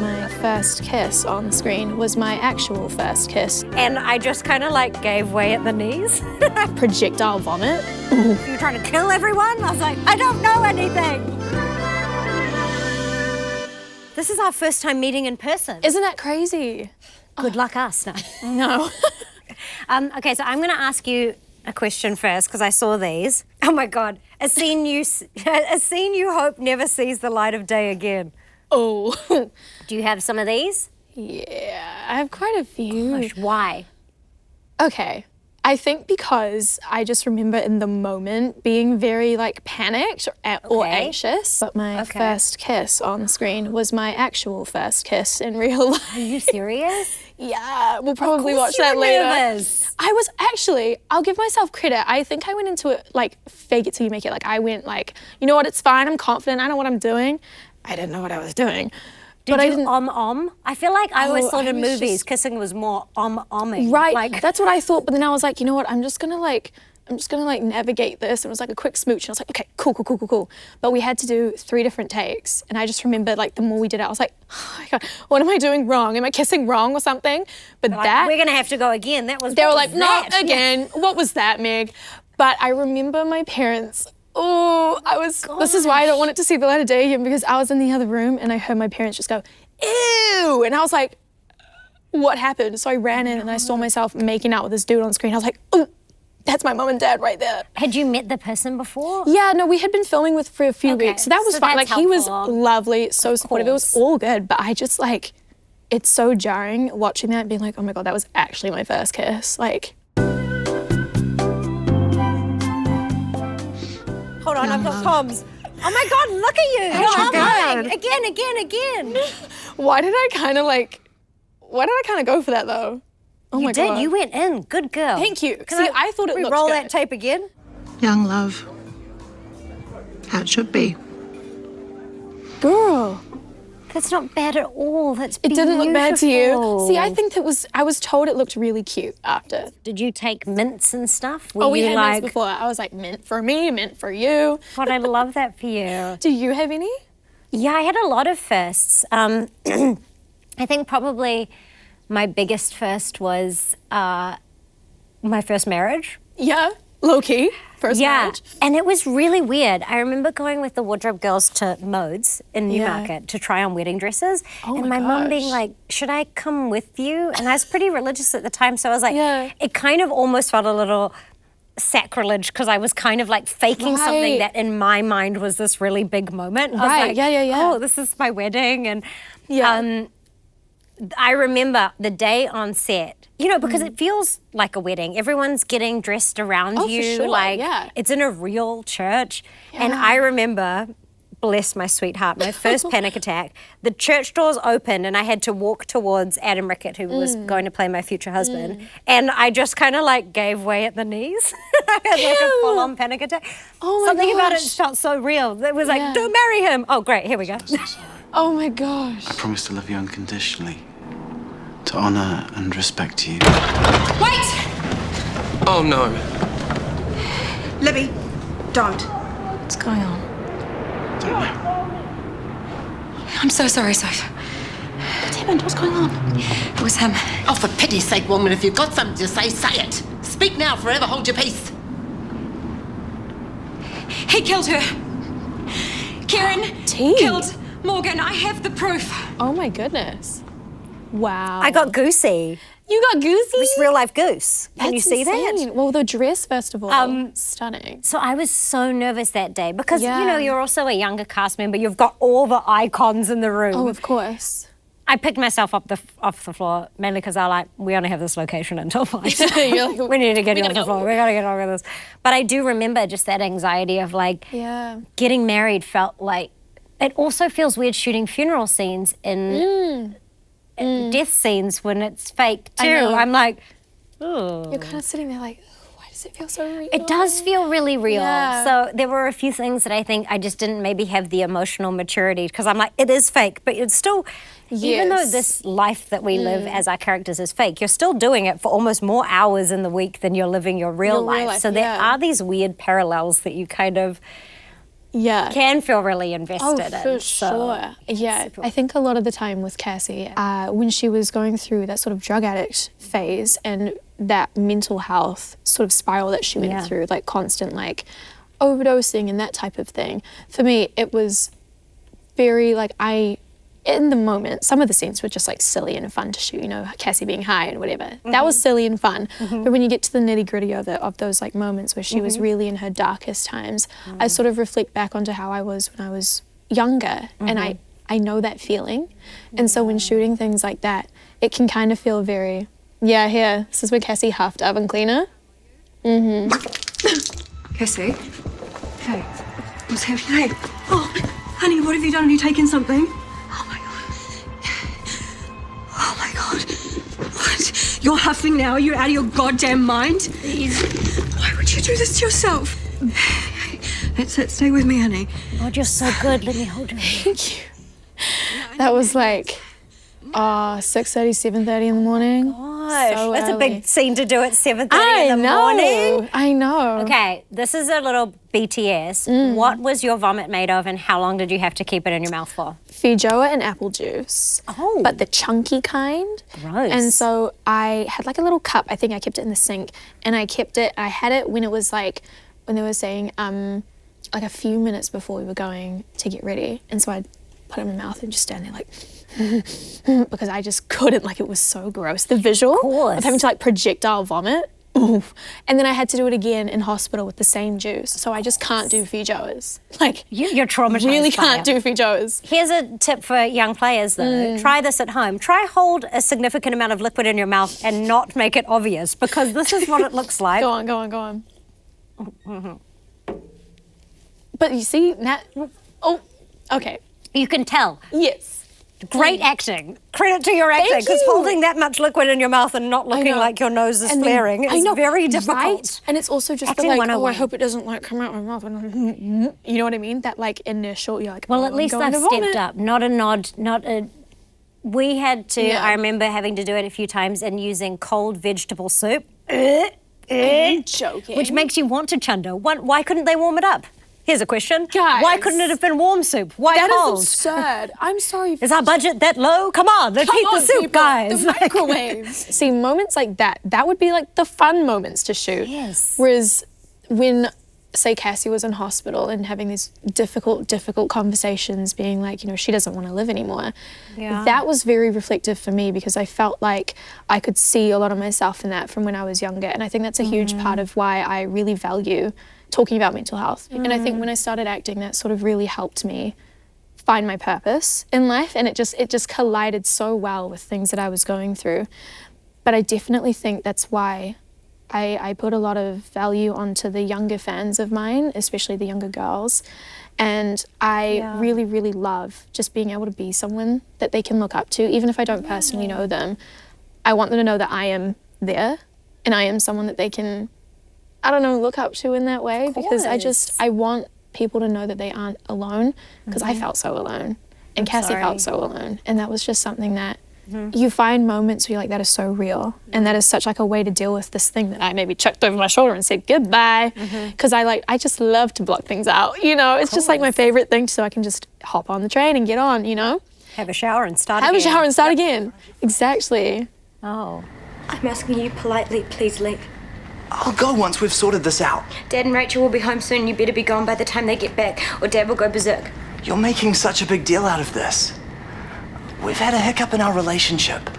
My first kiss on screen was my actual first kiss. And I just kind of like gave way at the knees. Projectile vomit. You're trying to kill everyone? I was like, I don't know anything. This is our first time meeting in person. Isn't that crazy? Good luck us. No. No. Okay, so I'm going to ask you a question first because I saw these. Oh my God, a scene you hope never sees the light of day again. Oh. Do you have some of these? Yeah, I have quite a few. Gosh, why? Okay, I think because I just remember in the moment being very like panicked or anxious. But my first kiss on screen was my actual first kiss in real life. Are you serious? Yeah, we'll probably watch that later. Nervous. I was actually, I'll give myself credit. I think I went into it like fake it till you make it. Like I went like, you know what, it's fine, I'm confident, I know what I'm doing. I didn't know what I was doing. Did you I feel like I always thought in movies kissing was more omming. Right, like, that's what I thought, but then I was like, you know what, I'm just gonna navigate this. It was like a quick smooch and I was like, okay, cool. But we had to do 3 different takes and I just remember like the more we did it, I was like, oh my God, what am I doing wrong? Am I kissing wrong or something? But like, we're gonna have to go again. They were like, not again. What was that, Meg? But I remember my parents, this is why I don't want it to see the light of day again, because I was in the other room and I heard my parents just go, ew, and I was like, what happened? So I ran in and I saw myself making out with this dude on screen. I was like, oh, that's my mom and dad right there. Had you met the person before? Yeah, no, we had been filming for a few weeks, so that was fine. Like, he was lovely, so supportive. It was all good, but I just like, it's so jarring watching that and being like, oh my God, that was actually my first kiss. Like. Hold on, I've got comms. Oh my God, look at you. You're again. Why did I kind of go for that though? Oh my God. You went in. Good girl. Thank you. I thought it looked good. Roll that tape again. Young love. How it should be. Girl. That's not bad at all. That's beautiful. It didn't look bad to you. See, I think I was told it looked really cute after. Did you take mints and stuff? We had mints before. I was like, mint for me, mint for you. God, I love that for you. Do you have any? Yeah, I had a lot of firsts. I think probably my biggest first was my first marriage. Yeah, low-key. First marriage. And it was really weird. I remember going with the wardrobe girls to Modes in Newmarket to try on wedding dresses. And my mum being like, should I come with you? And I was pretty religious at the time, so I was like, it kind of almost felt a little sacrilege because I was kind of like faking something that in my mind was this really big moment. I was like, oh, this is my wedding. And I remember the day on set, you know, because it feels like a wedding. Everyone's getting dressed around you. For sure. Like, it's in a real church. And I remember, bless my sweetheart, my first panic attack. The church doors opened and I had to walk towards Adam Rickett, who was going to play my future husband. And I just kind of like gave way at the knees. I had like a full-on panic attack. Oh my Something about it gosh. felt so real. It was like, don't marry him. Oh, great, here we go. Oh my gosh. I promise to love you unconditionally, to honour and respect you. Wait! Oh no. Libby, don't. What's going on? Don't know. I'm so sorry, Soph. What happened? What's going on? It was him. Oh, for pity's sake, woman, if you've got something to say, say it. Speak now, forever hold your peace. He killed her. Kieran killed Morgan. I have the proof. Oh my goodness. Wow. I got goosey. You got goosey? It's real life goose. Can you see insane. that? Well, the dress, first of all, stunning. So I was so nervous that day because, you know, you're also a younger cast member. You've got all the icons in the room. Oh, of course. I picked myself up off the floor mainly because I like, we only have this location until 5. You're like, we need to get you off the floor. We got to get over this. But I do remember just that anxiety of like, getting married felt like, it also feels weird shooting funeral scenes in death scenes when it's fake too. I'm like, oh. You're kind of sitting there like, why does it feel so real? It does feel really real. Yeah. So there were a few things that I think I just didn't maybe have the emotional maturity because I'm like, it is fake, but it's still, even though this life that we live as our characters is fake, you're still doing it for almost more hours in the week than you're living your real life. So there are these weird parallels that you kind of, can feel really invested in. For sure. Yeah, I think a lot of the time with Cassie, when she was going through that sort of drug addict phase and that mental health sort of spiral that she went through, like constant like overdosing and that type of thing, for me it was very like in the moment, some of the scenes were just like silly and fun to shoot, you know, Cassie being high and whatever. That was silly and fun. But when you get to the nitty gritty of those like moments where she was really in her darkest times, I sort of reflect back onto how I was when I was younger, and I know that feeling. And so when shooting things like that, it can kind of feel very, here, this is where Cassie huffed oven cleaner. Cassie? Hey, what's happening? Oh, honey, what have you done? Have you taken something? Oh my God. What? You're huffing now? Are you out of your goddamn mind? Please. Why would you do this to yourself? That's it. Stay with me, honey. God, you're so good. Let me hold you. Thank you. That was like 6:30, 7:30 in the morning. Gosh, So that's a early. big scene to do at 7:30 in the morning. I know. Okay, this is a little BTS. What was your vomit made of, and how long did you have to keep it in your mouth for? Feijoa and apple juice. Oh. But the chunky kind. Gross. And so I had like a little cup. I think I kept it in the sink, and I had it when it was like, when they were saying like a few minutes before we were going to get ready. And so I'd put it in my mouth and just stand there like, because I just couldn't, like it was so gross. The visual of having to like projectile vomit. Oof. And then I had to do it again in hospital with the same juice. So I just can't do feijoas. Like, you're traumatized. Really by can't it. do feijoas. Here's a tip for young players though. Try this at home. Try hold a significant amount of liquid in your mouth and not make it obvious, because this is what it looks like. Go on. But you see, okay. You can tell. Yes. Great acting. Credit to your acting, because holding that much liquid in your mouth and not looking like your nose is flaring is very difficult. Right? And it's also just Acting the like, 101. I hope it doesn't like come out of my mouth. You know what I mean? That like initial, you're like, Well, at least I'm going they've to vomit. stepped up. Not a nod, not a... We had to, I remember having to do it a few times and using cold vegetable soup. Are you joking? Which makes you want to chunder. Why couldn't they warm it up? Here's a question. Guys. Why couldn't it have been warm soup? Why That cold? is absurd. I'm sorry. Is our budget that low? Come on, let's heat the soup, people. guys. The microwaves. See, moments like that would be like the fun moments to shoot. Yes. Whereas when, say, Cassie was in hospital and having these difficult conversations, being like, you know, she doesn't want to live anymore. Yeah. That was very reflective for me, because I felt like I could see a lot of myself in that from when I was younger. And I think that's a huge part of why I really value talking about mental health. And I think when I started acting, that sort of really helped me find my purpose in life, and it just collided so well with things that I was going through. But I definitely think that's why I put a lot of value onto the younger fans of mine, especially the younger girls. And I really, really love just being able to be someone that they can look up to, even if I don't personally know them. I want them to know that I am there, and I am someone that they can, I don't know, look up to in that way, because I want people to know that they aren't alone, because I felt so alone, and Cassie felt so alone, and that was just something that you find moments where you're like, that is so real, and that is such like a way to deal with this thing that I maybe chucked over my shoulder and said goodbye, because I just love to block things out, you know. It's just like my favorite thing, so I can just hop on the train and get on, you know. Have a shower and start Have again. a shower and start again. Exactly. Oh. I'm asking you politely, please leave. I'll go once we've sorted this out. Dad and Rachel will be home soon. You better be gone by the time they get back, or Dad will go berserk. You're making such a big deal out of this. We've had a hiccup in our relationship.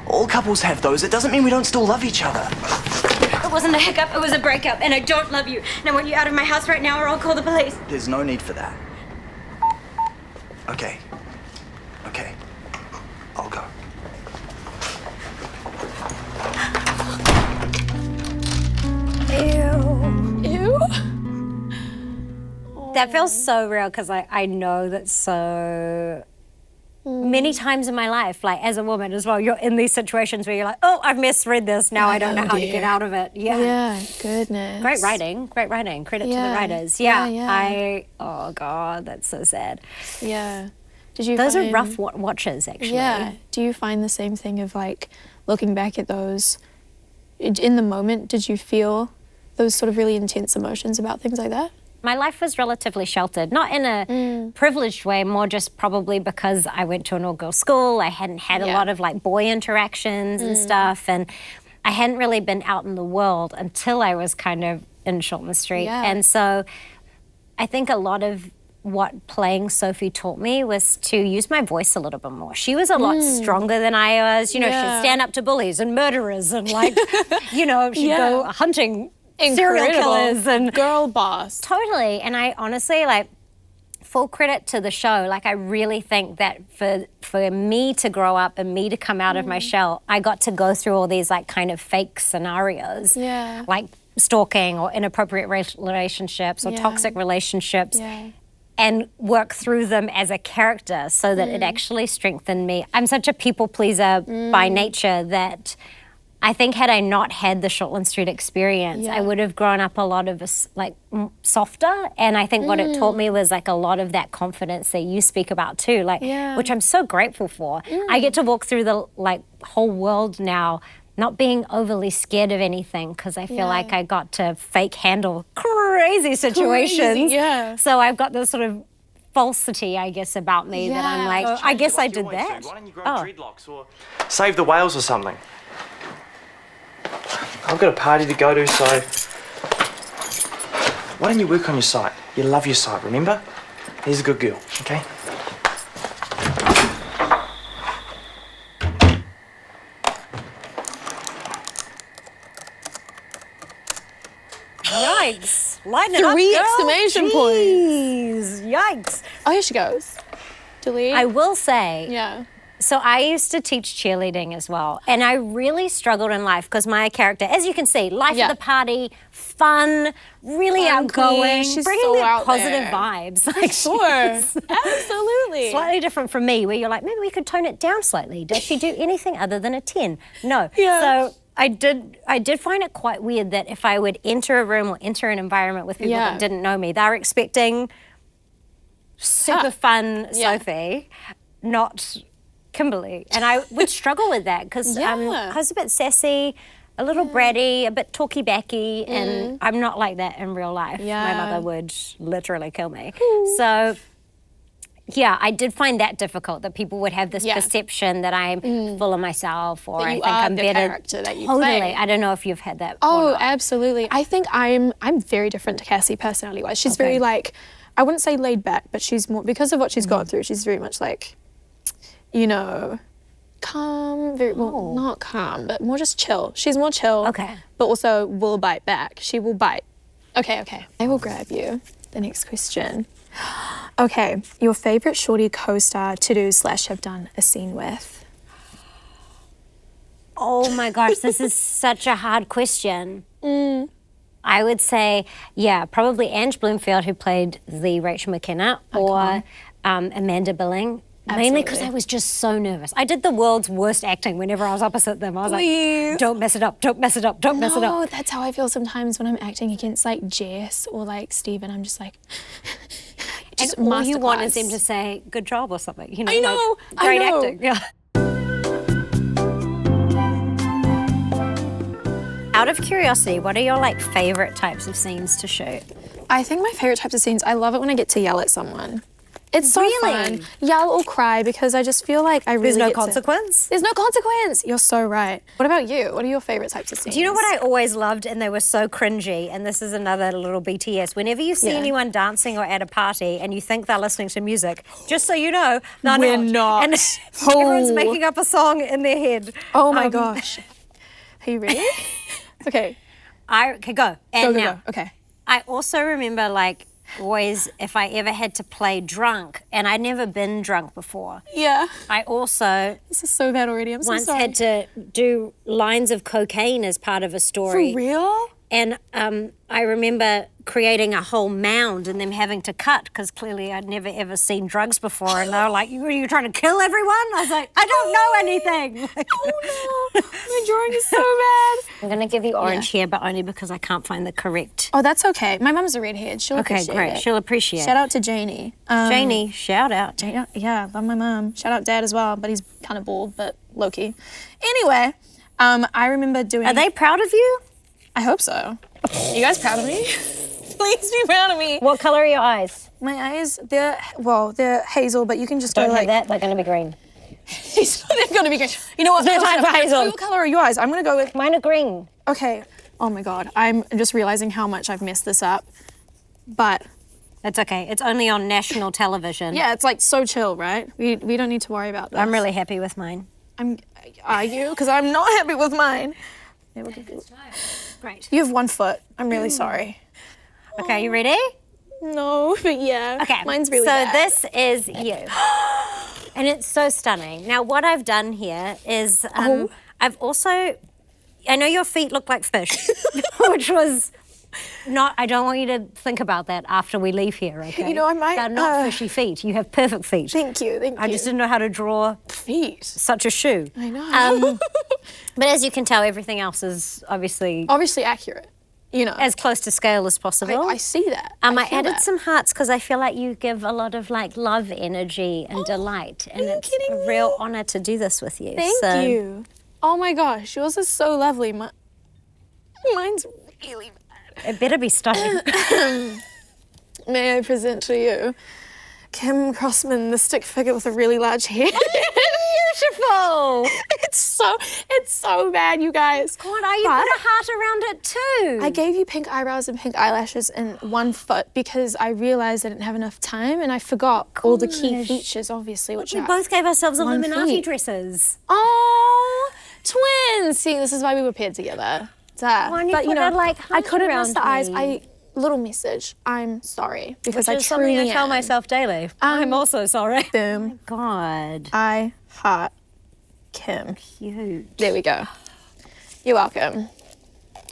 All couples have those. It doesn't mean we don't still love each other. It wasn't a hiccup, it was a breakup, and I don't love you. And I want you out of my house right now, or I'll call the police. There's no need for that. Okay. I'll go. Ew. That feels so real, because I know that so many times in my life, like as a woman as well, you're in these situations where you're like, oh, I've misread this, now I don't know how to get out of it. Yeah, goodness. Great writing. Credit to the writers. Oh God, that's so sad. Yeah. Did you Those are find- rough watches, actually. Yeah. Do you find the same thing of like looking back at those in the moment? Did you feel those sort of really intense emotions about things like that? My life was relatively sheltered, not in a privileged way, more just probably because I went to an all-girls school. I hadn't had a lot of like boy interactions and stuff, and I hadn't really been out in the world until I was kind of in Shortland Street. And so I think a lot of what playing Sophie taught me was to use my voice a little bit more. She was a lot stronger than I was. You know, she'd stand up to bullies and murderers and like, you know, she'd go hunting serial killers and girl boss. Totally. And I honestly, like, full credit to the show. Like, I really think that for me to grow up and me to come out of my shell, I got to go through all these like kind of fake scenarios, like stalking or inappropriate relationships or toxic relationships. And work through them as a character so that it actually strengthened me. I'm such a people pleaser by nature that I think had I not had the Shortland Street experience, I would have grown up a lot of like softer. And I think what it taught me was like a lot of that confidence that you speak about too, like which I'm so grateful for. I get to walk through the like whole world now not being overly scared of anything because I feel like I got to fake handle crazy situations. So I've got this sort of falsity, I guess, about me that I'm like, I guess I did that. Why don't you grow dreadlocks or save the whales or something? I've got a party to go to, so why don't you work on your site? You love your site, remember? He's a good girl, okay? Yikes. Lighten it up, Three girl. exclamation points. Yikes. Oh, here she goes. Delete. I will say, so I used to teach cheerleading as well, and I really struggled in life because my character, as you can see, life of the party, fun, really outgoing, She's bringing so that out positive there. vibes. Like, Absolutely. slightly different from me, where you're like, maybe we could tone it down slightly. Does she do anything other than a 10? No. So I did find it quite weird that if I would enter a room or enter an environment with people that didn't know me, they were expecting super fun Sophie, not Kimberley. And I would struggle with that because I was a bit sassy, a little bratty, a bit talky-backy, and I'm not like that in real life. My mother would literally kill me. So yeah, I did find that difficult, that people would have this perception that I'm full of myself or I think I'm better. Character that you play. I don't know if you've had that. Oh, absolutely. I think I'm very different to Cassie personality-wise. She's very like, I wouldn't say laid back, but she's more, because of what she's gone through, she's very much like, you know, calm, very, well, not calm, but more just chill. She's more chill, but also will bite back. She will bite. Okay. I will grab you. The next question. Okay, your favourite shorty co-star to do / have done a scene with? Oh my gosh, this is such a hard question. I would say, probably Ange Bloomfield, who played the Rachel McKenna, or Amanda Billing. Mainly because I was just so nervous. I did the world's worst acting whenever I was opposite them. I was like, don't mess it up, don't mess it up, don't mess it up. No, that's how I feel sometimes when I'm acting against like Jess or like Steven. I'm just like, and all you want is them to say, good job or something. You know, I know, like, great I know. acting. Yeah. Out of curiosity, what are your like favourite types of scenes to shoot? I think my favourite types of scenes, I love it when I get to yell at someone. It's so fun. Yell or cry because I just feel like I really There's no get consequence? There's no consequence. You're so right. What about you? What are your favourite types of scenes? Do you know what I always loved, and they were so cringy, and this is another little BTS, whenever you see anyone dancing or at a party and you think they're listening to music, just so you know, they're We're not. And everyone's making up a song in their head. Oh my gosh. Are you ready? Okay. Okay, go. And now. Go. Okay. I also remember like always if I ever had to play drunk, and I'd never been drunk before. Yeah. I also This is so bad already. I'm so once sorry. had to do lines of cocaine as part of a story. For real? And I remember creating a whole mound and them having to cut because clearly I'd never ever seen drugs before, and they were like, "Are you trying to kill everyone?" I was like, "I don't know anything." Oh no, my drawing is so bad. I'm gonna give you orange here, but only because I can't find the correct. Oh, that's okay. My mum's a redhead. She'll Okay, appreciate great. it. She'll appreciate. Shout out to Janie. Janie, shout out. Yeah, love my mum. Shout out Dad as well, but he's kind of bald, but low-key. Anyway, I remember doing... Are they proud of you? I hope so. Are you guys proud of me? Please be proud of me. What colour are your eyes? My eyes, they're hazel, but you can just Don't go have like that, they're going to be green. they're gonna be green. You know what? There's no time for hazel. What colour are your eyes? I'm gonna go with Mine are green. Okay. Oh my God. I'm just realizing how much I've messed this up. But It's okay. It's only on national television. yeah, it's like so chill, right? We don't need to worry about this. I'm really happy with mine. Are you? Because I'm not happy with mine. Great. You have 1 foot. I'm really sorry. Okay, you ready? No, but yeah. Okay. Mine's really so bad. this is you. And it's so stunning. Now, what I've done here is I've also... I know your feet look like fish, which was not... I don't want you to think about that after we leave here, okay? You know, I might... They're not fishy feet. You have perfect feet. Thank you. I just didn't know how to draw feet. Such a shoe. I know. But as you can tell, everything else is obviously accurate. You know, as close to scale as possible. I see that. I added some hearts because I feel like you give a lot of like love energy and delight, and it's a real honour to do this with you. Thank you. Oh my gosh, yours is so lovely. Mine's really bad. It better be stunning. May I present to you Kim Crossman, the stick figure with a really large head. Beautiful. It's so bad, you guys. God, you put a heart around it too. I gave you pink eyebrows and pink eyelashes and 1 foot because I realized I didn't have enough time and I forgot all the key features, obviously, which we both gave ourselves Illuminati dresses. Oh, twins! See, this is why we were paired together. But you know, I couldn't miss the eyes. Little message. I'm sorry because I truly am. I tell myself daily. I'm also sorry. Boom. Oh my God. I heart Kim. Cute. There we go. You're welcome.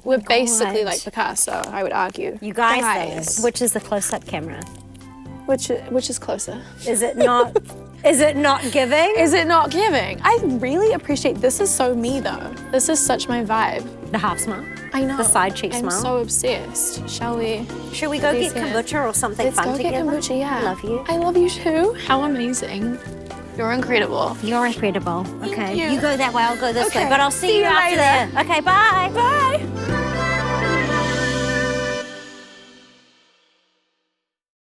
We're basically like Picasso, I would argue. You guys, which is the close-up camera? Which is closer? Is it not? Is it not giving? Is it not giving? I really appreciate. This is so me though. This is such my vibe. The half smile. I know. The side cheek smile. I'm so obsessed. Shall we? Should we go get kombucha or something fun together? Let's go get kombucha, yeah. I love you. I love you too. How amazing. You're incredible. You're incredible. Okay. you. You go that way, I'll go this way. But I'll see you after later. there. Okay, bye. Bye.